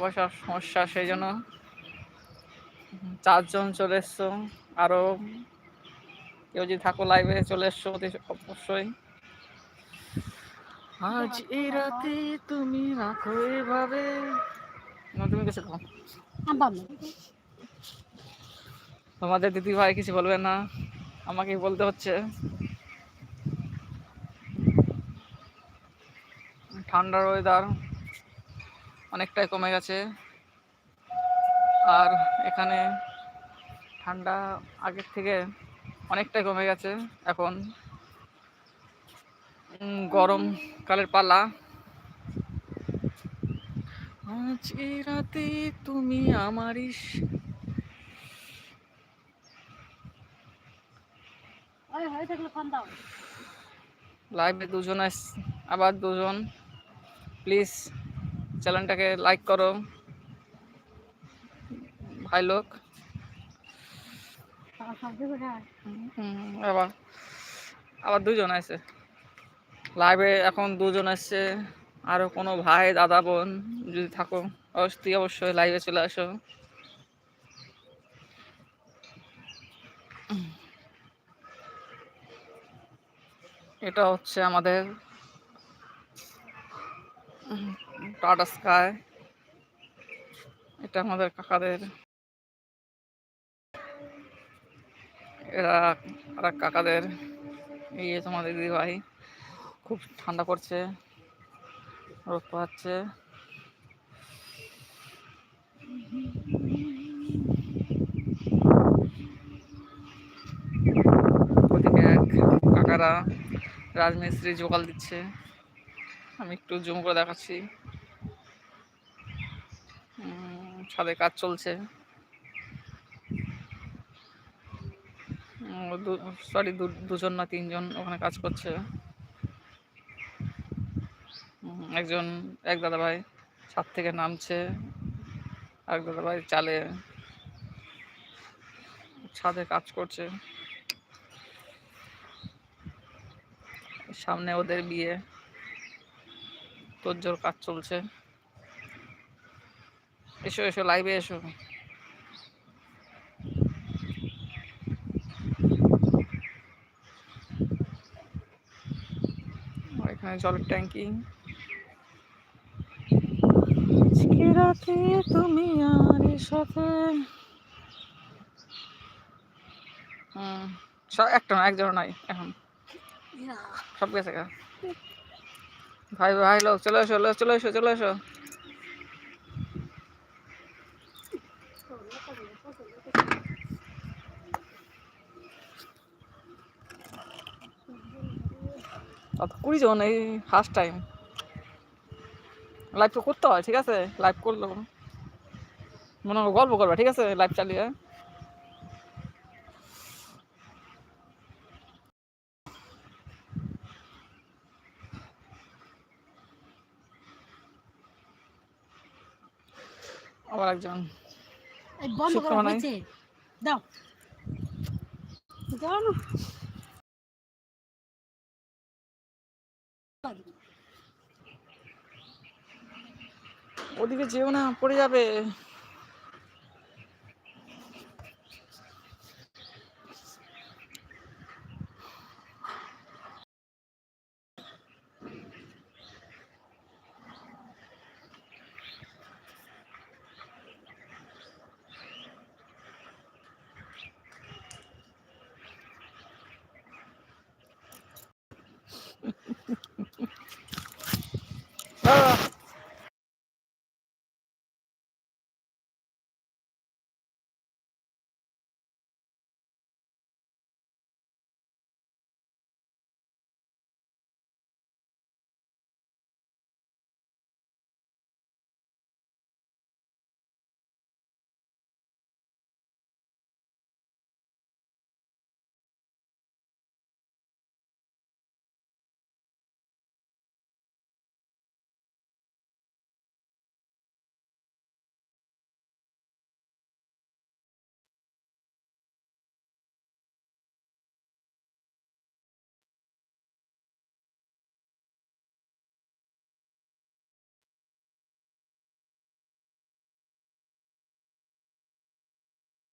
পয়সার সমস্যা, সেই জন্য 4 জন চলে এসছো। আরো কেউ যদি থাকো লাইভে চলে এসছো অবশ্যই। আজ এই রাতে তুমি রাখো এভাবে। তুমি কিছু খাও। তোমাদের দিদি ভাই কিছু বলবে না, আমাকে বলতে হচ্ছে। ঠান্ডার ওয়েদার অনেকটাই কমে গেছে, আর এখানে ঠান্ডা আগের থেকে অনেকটাই কমে গেছে। এখন গরমকালের পালা। আজ এই রাতে তুমি আমারই লাইভে দুজন আবার দুজন। প্লিজ চ্যানেলটাকে লাইক করো ভাই লোক। আবার আবার দুজন আছে লাইভে, এখন দুজন আসছে। আরো কোনো ভাই দাদা বোন যদি থাকো অবশ্যই লাইভে চলে আসো। এটা হচ্ছে আমাদের টাটা স্কাই, এটা আমাদের কাকাদের। এরা আর কাকাদের। এই যে তোমাদের দিদি ভাই, খুব ঠান্ডা পড়ছে, রোদ পোহাচ্ছে। ওদিকে এক কাকারা রাজমিস্ত্রি জোগাল দিচ্ছে, আমি একটু জুম করে দেখাচ্ছি। ছাদে কাজ চলছে। সরি, দুজন না তিনজন ওখানে কাজ করছে। এক দাদা ভাই ছাদ থেকে নামছে, এক দাদা ভাই ছাদে কাজ করছে। সামনে ওদের বিয়ে, তোরজোর কাজ চলছে। এসো এসো লাইভে এসো। এখানে জলের ট্যাঙ্কি। রাতে তুমি আমার সাথে। একটা না, একজন নাই এখন, সব গেছে গা। ভাই ভাই লোক চলে এসো, চলে এসো, চলে এসো। অত 20 জন, এই ফার্স্ট টাইম লাইভ তো করতে হয়, ঠিক আছে? লাইভ করলো মনে হয় গল্প করবা, ঠিক আছে? লাইভ চালিয়ে আবার একজন শুক্রবার নাই। দাও ওদিকে যেও না, পড়ে যাবে।